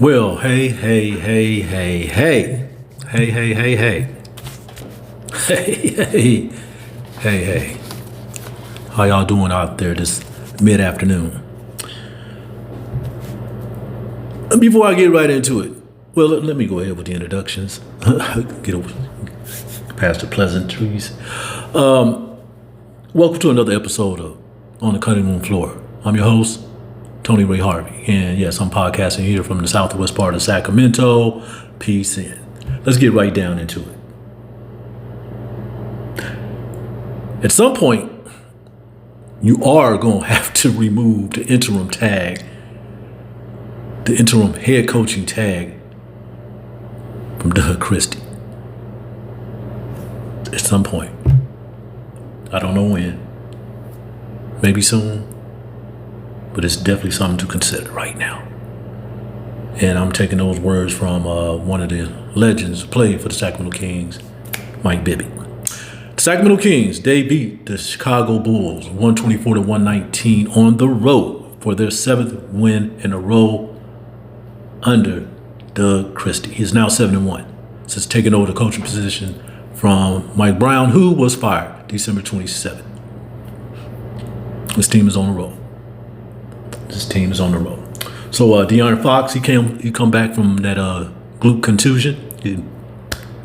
Well, hey. Hey. How y'all doing out there this mid-afternoon? Before I get right into it, well, let me go ahead with the introductions. Get past the pleasantries. Welcome to another episode of On the Cutting Room Floor. I'm your host, Tony Ray Harvey. And yes, I'm podcasting here from the southwest part of Sacramento. Peace in. Let's get right down into it. At some point, you are going to have to remove the interim tag, the interim head coaching tag from Doug Christie. At some point. I don't know when. Maybe soon. But it's definitely something to consider right now. And I'm taking those words from one of the legends who played for the Sacramento Kings, Mike Bibby. The Sacramento Kings, they beat the Chicago Bulls 124-119 on the road for their 7th win in a row under Doug Christie. He is now 7-1 since taking over the coaching position from Mike Brown, who was fired December 27th. This team is on the road. So De'Aaron Fox, he come back from that glute contusion. He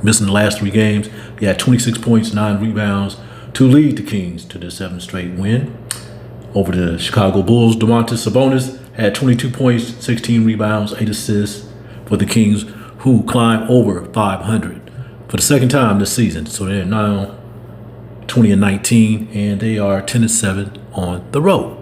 missing the last 3 games. He had 26 points, 9 rebounds to lead the Kings to their 7th straight win over the Chicago Bulls. Domantas Sabonis had 22 points, 16 rebounds, 8 assists for the Kings, who climbed over 500 for the second time this season. So they're now 20-19, and they are 10-7 on the road.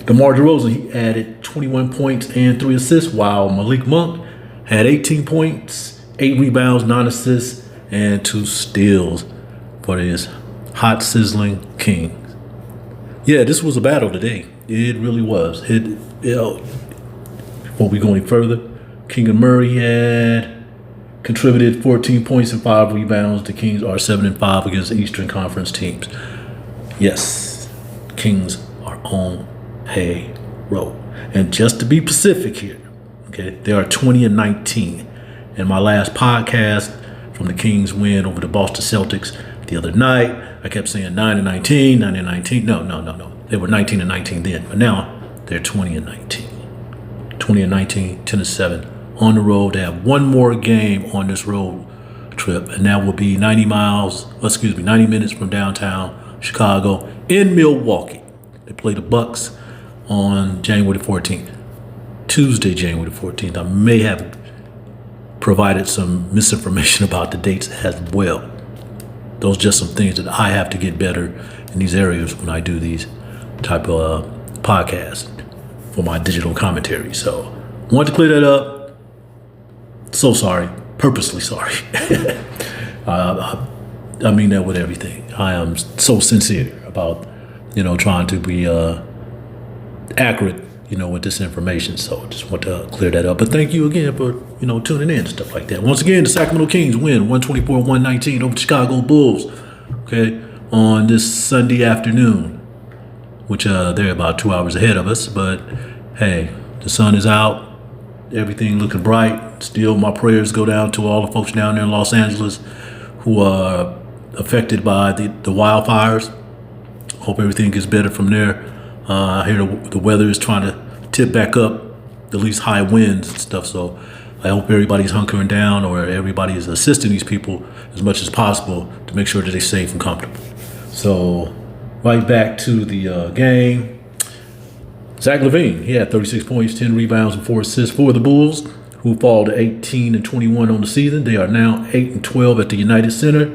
DeMar DeRozan, he added 21 points and 3 assists, while Malik Monk had 18 points, 8 rebounds, 9 assists, and 2 steals for his hot, sizzling Kings. Yeah, this was a battle today. It really was. Before we go any further, Keegan Murray had contributed 14 points and 5 rebounds. The Kings are 7-5 against the Eastern Conference teams. Yes, Kings are on a roll. And just to be specific here, okay, they are 20-19. In my last podcast from the Kings win over the Boston Celtics the other night, I kept saying 9-19. No. They were 19-19 then, but now they're 20-19. 20-19, 10-7 on the road. They have one more game on this road trip, and that will be 90 minutes from downtown Chicago in Milwaukee. They play the Bucks on January 14th. Tuesday, January 14th. I may have provided some misinformation about the dates as well. Those are just some things that I have to get better in these areas when I do these type of podcasts for my digital commentary. So, wanted to clear that up. So sorry. Purposely sorry. I mean that with everything. I am so sincere about, trying to be accurate, with this information. So just want to clear that up. But thank you again for, tuning in and stuff like that. Once again, the Sacramento Kings win 124-119 over the Chicago Bulls, okay, on this Sunday afternoon, which they're about 2 hours ahead of us. But hey, the sun is out. Everything looking bright. Still, my prayers go down to all the folks down there in Los Angeles who are affected by the wildfires. Hope everything gets better from there. I hear the weather is trying to tip back up, at least high winds and stuff. So I hope everybody's hunkering down, or everybody is assisting these people as much as possible to make sure that they're safe and comfortable. So right back to the game. Zach LaVine, he had 36 points, 10 rebounds, and 4 assists for the Bulls, who fall to 18-21 on the season. They are now 8-12 at the United Center.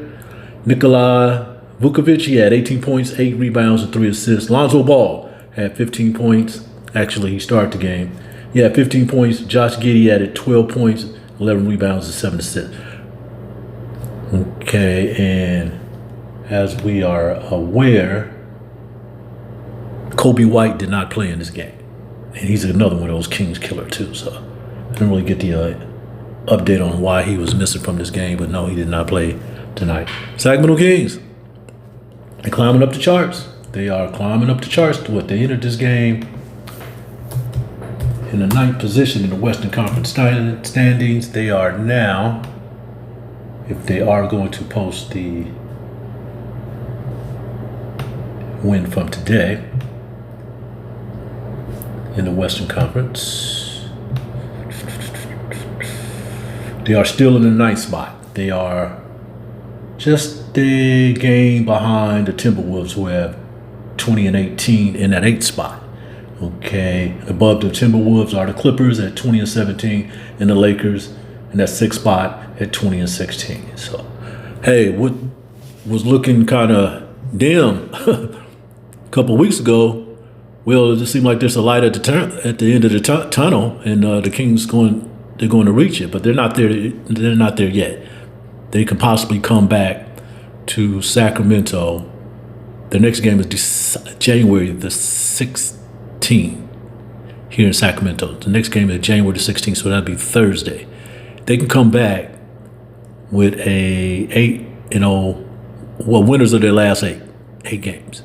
Nikola Vukovic, he had 18 points, 8 rebounds, and 3 assists. Lonzo Ball had 15 points. Actually, he started the game. He had 15 points. Josh Giddey added 12 points, 11 rebounds, and 7 assists. Okay, and as we are aware, Kobe White did not play in this game. And he's another one of those Kings killer too. So I didn't really get the update on why he was missing from this game, but no, he did not play tonight. Sacramento Kings, they're climbing up the charts. They are climbing up the charts to what they entered this game in the 9th position in the Western Conference standings. They are now, if they are going to post the win from today in the Western Conference, they are still in the 9th spot. They are just a game behind the Timberwolves, who have 20-18 in that 8th spot. Okay, above the Timberwolves are the Clippers at 20-17, and the Lakers in that 6th spot at 20-16. So, hey, what was looking kind of dim a couple of weeks ago, well, it just seemed like there's a light at the end of the tunnel, and the Kings they're going to reach it, but they're not there. They're not there yet. They can possibly come back to Sacramento. Their next game is January the 16th here in Sacramento. The next game is January the 16th, so that'd be Thursday. They can come back with winners of their last eight games.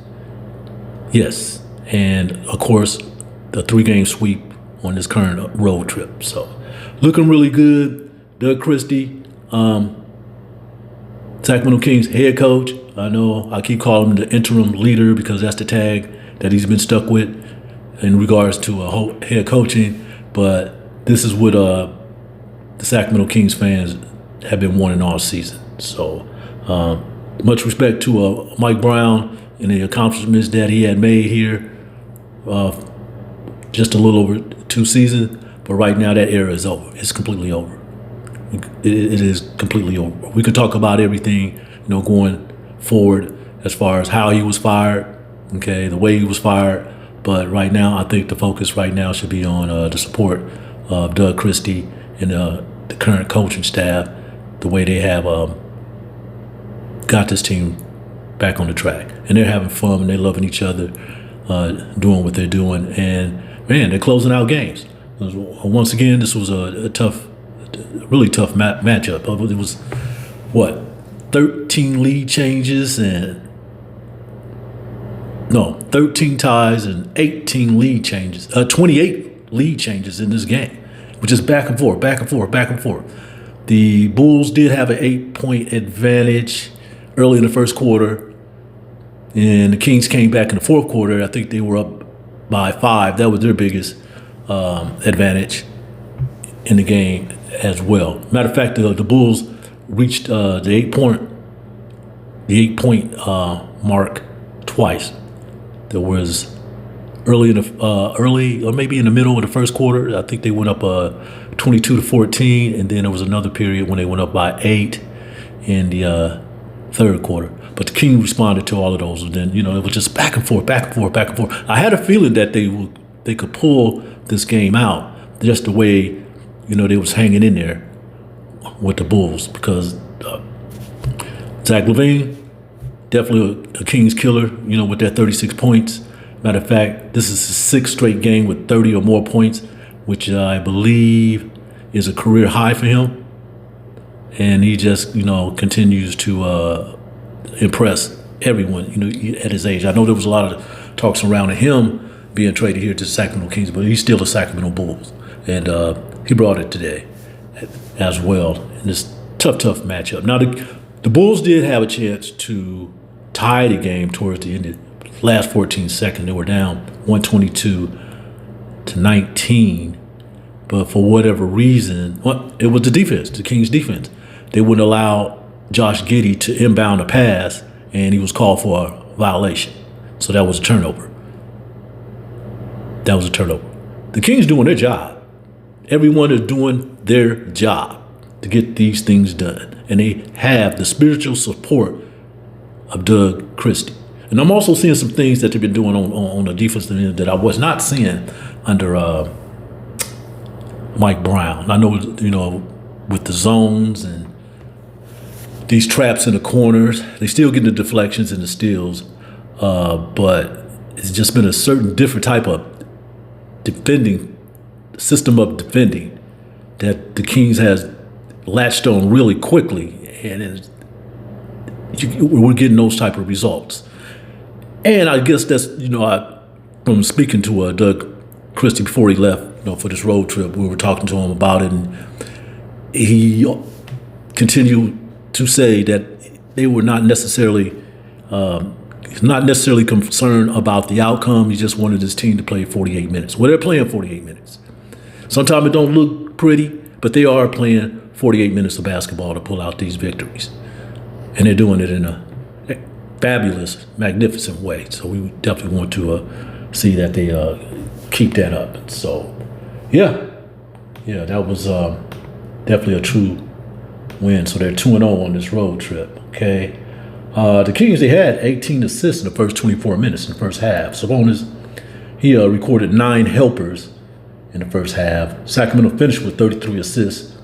Yes, and of course, the 3-game sweep on this current road trip. So, looking really good. Doug Christie, Sacramento Kings head coach. I know I keep calling him the interim leader because that's the tag that he's been stuck with in regards to head coaching. But this is what the Sacramento Kings fans have been wanting all season. So much respect to Mike Brown and the accomplishments that he had made here just a little over 2 seasons. But right now that era is over. It's completely over. It is completely over. We could talk about everything, going forward as far as how he was fired, okay, the way he was fired. But right now, I think the focus right now should be on the support of Doug Christie and the current coaching staff, the way they have got this team back on the track. And they're having fun and they're loving each other, doing what they're doing. And, man, they're closing out games. Once again, this was a really tough matchup. It was, 13 lead changes 13 ties and 18 lead changes, 28 lead changes in this game, which is back and forth. The Bulls did have an 8-point advantage early in the first quarter, and the Kings came back in the fourth quarter. I think they were up by 5. That was their biggest advantage in the game as well. Matter of fact, the Bulls reached the 8-point mark twice. There was early or maybe in the middle of the first quarter. I think they went up 22-14, and then there was another period when they went up by 8 in the third quarter. But the Kings responded to all of those, and then it was just back and forth. I had a feeling that they could pull this game out just the way they was hanging in there with the Bulls, because Zach LaVine, definitely a Kings killer, with that 36 points. Matter of fact, this is his 6th straight game with 30 or more points, which I believe is a career high for him. And he just, continues to impress everyone, at his age. I know there was a lot of talks surrounding him being traded here to the Sacramento Kings, but he's still a Sacramento Bulls. And he brought it today as well in this tough matchup. Now, the Bulls did have a chance to tie the game towards the end of the last 14 seconds. They were down 122-19. But for whatever reason, it was the defense, the Kings' defense. They wouldn't allow Josh Giddey to inbound a pass, and he was called for a violation. So that was a turnover. The Kings doing their job. Everyone is doing their job to get these things done. And they have the spiritual support of Doug Christie. And I'm also seeing some things that they've been doing on the defensive end that I was not seeing under Mike Brown. I know, with the zones and these traps in the corners, they still get the deflections and the steals, but it's just been a certain different type of system of defending that the Kings has latched on really quickly, and we're getting those type of results. And I guess that's, from speaking to Doug Christie before he left for this road trip. We were talking to him about it, and he continued to say that they were not necessarily concerned about the outcome. He just wanted his team to play 48 minutes. Well, they're playing 48 minutes. Sometimes it don't look pretty, but they are playing 48 minutes of basketball to pull out these victories. And they're doing it in a fabulous, magnificent way. So we definitely want to see that they keep that up. So, yeah, that was definitely a true win. So they're 2-0 on this road trip, okay? The Kings, they had 18 assists in the first 24 minutes in the first half. Sabonis, he recorded 9 helpers in the first half. Sacramento finished with 33 assists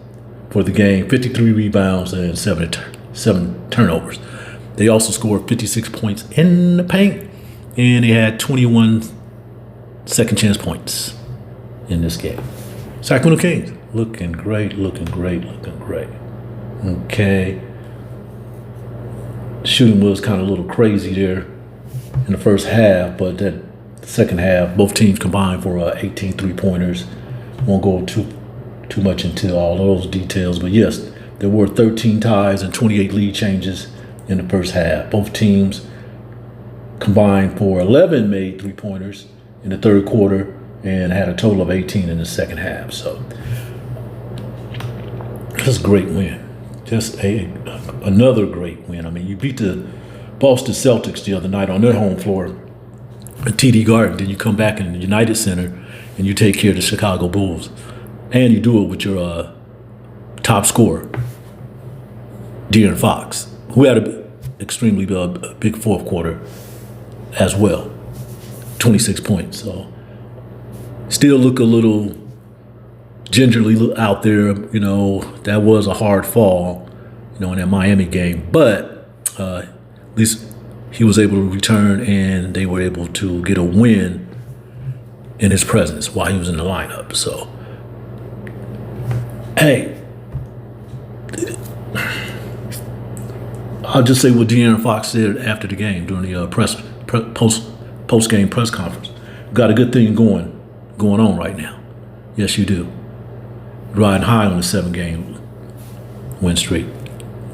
for the game, 53 rebounds, and 7 turnovers. They also scored 56 points in the paint, and they had 21 second chance points in this game. Sacramento Kings, looking great. Okay. Shooting was kind of a little crazy there in the first half, but that second half, both teams combined for 18 three-pointers. Won't go too much into all those details, but yes, there were 13 ties and 28 lead changes in the first half. Both teams combined for 11 made three-pointers in the third quarter and had a total of 18 in the second half. So just a great win. Just another great win. I mean, you beat the Boston Celtics the other night on their home floor at TD Garden. Then you come back in the United Center and you take care of the Chicago Bulls. And you do it with your top scorer, De'Aaron Fox, who had an extremely big fourth quarter as well, 26 points. So still look a little gingerly out there. That was a hard fall, in that Miami game. But at least he was able to return, and they were able to get a win in his presence while he was in the lineup. So, hey, I'll just say what De'Aaron Fox said after the game during the post-game press conference. Got a good thing going on right now. Yes, you do. Riding high on a 7-game win streak.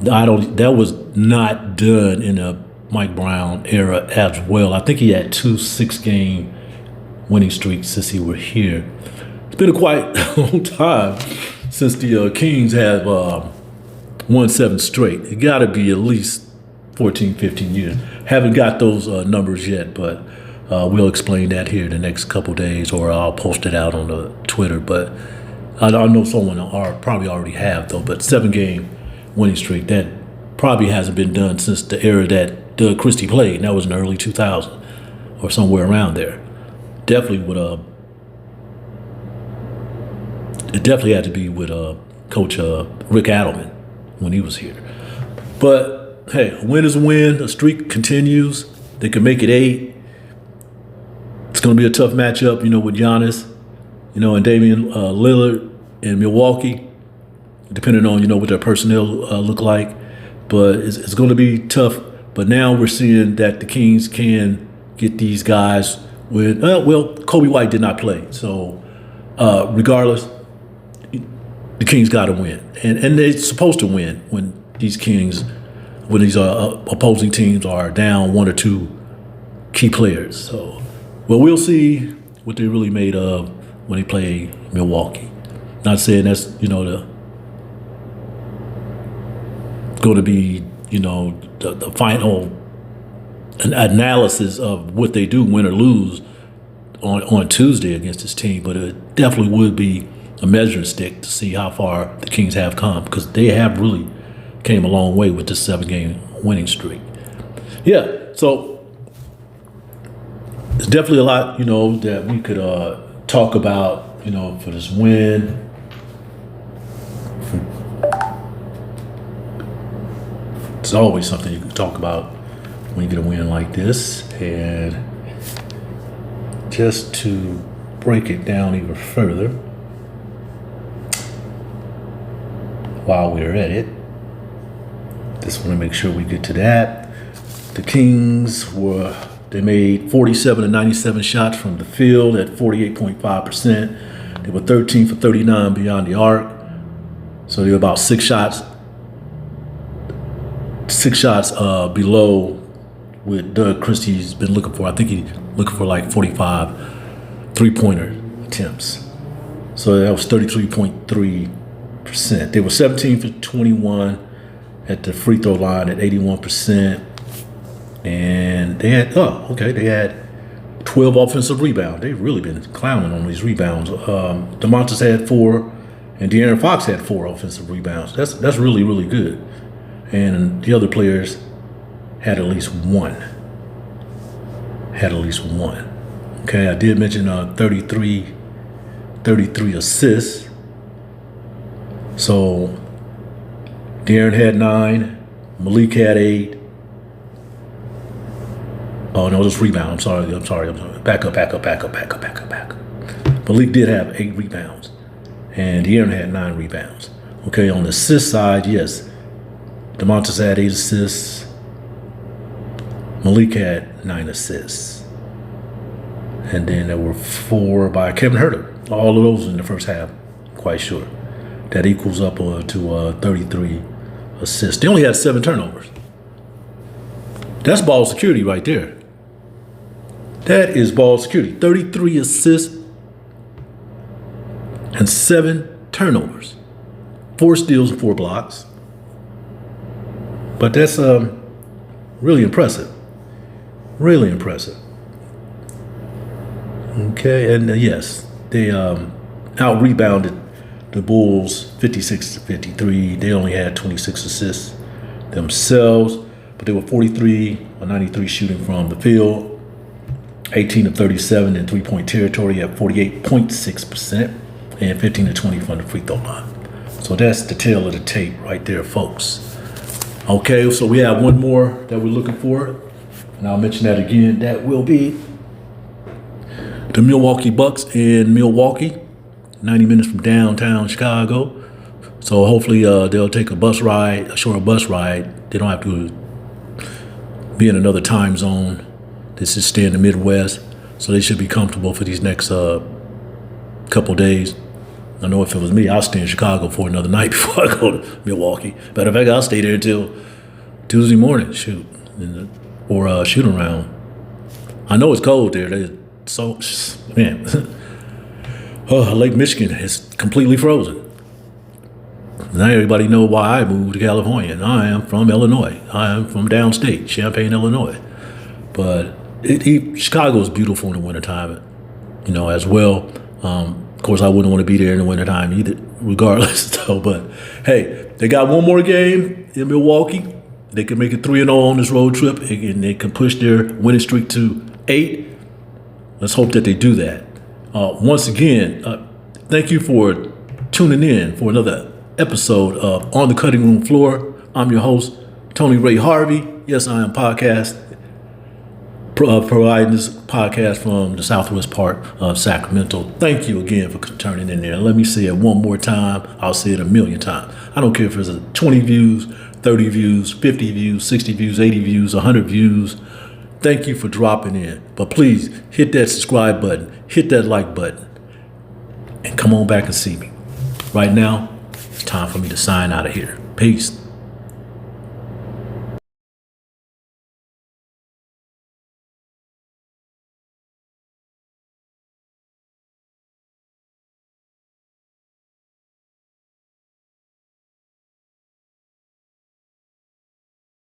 That was not done in a Mike Brown era as well. I think he had 2 6-game winning streaks since he were here. It's been a quite long time since the Kings have won 7 straight. It got to be at least 14, 15 years. Haven't got those numbers yet, but we'll explain that here in the next couple days, or I'll post it out on the Twitter. But I know someone probably already have, though. But 7-game winning streak, that probably hasn't been done since the era that Doug Christie played, and that was in the early 2000s or somewhere around there. Definitely would it definitely had to be with Coach Rick Adelman when he was here. But hey, a win is a win. A streak continues. They can make it 8. It's going to be a tough matchup, with Giannis, and Damian Lillard in Milwaukee, depending on, what their personnel look like. But it's going to be tough. But now we're seeing that the Kings can get these guys with, Kobe White did not play. So regardless, the Kings got to win. And they're supposed to win when these opposing teams are down 1 or 2 key players. So, well, we'll see what they're really made of when they play Milwaukee. Not saying that's, going to be, the final analysis of what they do, win or lose, on Tuesday against this team, but it definitely would be a measuring stick to see how far the Kings have come, because they have really came a long way with this 7-game winning streak. Yeah, so there's definitely a lot, that we could talk about, for this win. It's always something you can talk about when you get a win like this. And just to break it down even further, while we're at it, just want to make sure we get to that. The Kings they made 47 of 97 shots from the field at 48.5%. They were 13 for 39 beyond the arc. So they were about 6 shots below what Doug Christie's been looking for. I think he's looking for like 45 3-pointer attempts. So that was 33.3%. They were 17 for 21 at the free throw line at 81%. And they had, they had 12 offensive rebounds. They've really been clowning on these rebounds. Domantas had 4, and De'Aaron Fox had 4 offensive rebounds. That's really, really good. And the other players had at least one. Okay, I did mention 33 assists. So De'Aaron had 9, Malik had 8. Oh no, just rebound. I'm sorry. Back up. Malik did have 8 rebounds, and De'Aaron had 9 rebounds. Okay, on the assist side, yes, Domantas had 8 assists. Malik had 9 assists. And then there were 4 by Kevin Huerter. All of those in the first half, quite sure. That equals up to 33 assists. They only had 7 turnovers. That's ball security right there. That is ball security. 33 assists and 7 turnovers. 4 steals and 4 blocks. But that's really impressive. Really impressive. Okay, and yes, they out-rebounded the Bulls 56-53. They only had 26 assists themselves, but they were 43 or 93 shooting from the field, 18 of 37 in three-point territory at 48.6%, and 15 of 20 from the free throw line. So that's the tail of the tape right there, folks. Okay, so we have one more that we're looking for, and I'll mention that again. That will be the Milwaukee Bucks in Milwaukee, 90 minutes from downtown Chicago. So hopefully they'll take a short bus ride. They don't have to be in another time zone. This is stay in the Midwest, so they should be comfortable for these next couple days. I know if it was me, I'll stay in Chicago for another night before I go to Milwaukee. Matter of fact, I'll stay there until Tuesday morning, or shoot around. I know it's cold there. So, man, Lake Michigan is completely frozen. Now everybody know why I moved to California. And I am from Illinois. I am from downstate, Champaign, Illinois. But Chicago is beautiful in the wintertime, as well. Of course, I wouldn't want to be there in the wintertime either, regardless, though. But, hey, they got one more game in Milwaukee. They can make it 3-0 on this road trip, and they can push their winning streak to 8. Let's hope that they do that. Once again, thank you for tuning in for another episode of On the Cutting Room Floor. I'm your host, Tony Ray Harvey. Yes, I am providing this podcast from the southwest part of Sacramento. Thank you again for turning in there. Let me say it one more time. I'll say it 1,000,000 times. I don't care if it's 20 views, 30 views, 50 views, 60 views, 80 views, 100 views. Thank you for dropping in. But please hit that subscribe button, hit that like button, and come on back and see me. Right now, it's time for me to sign out of here. Peace.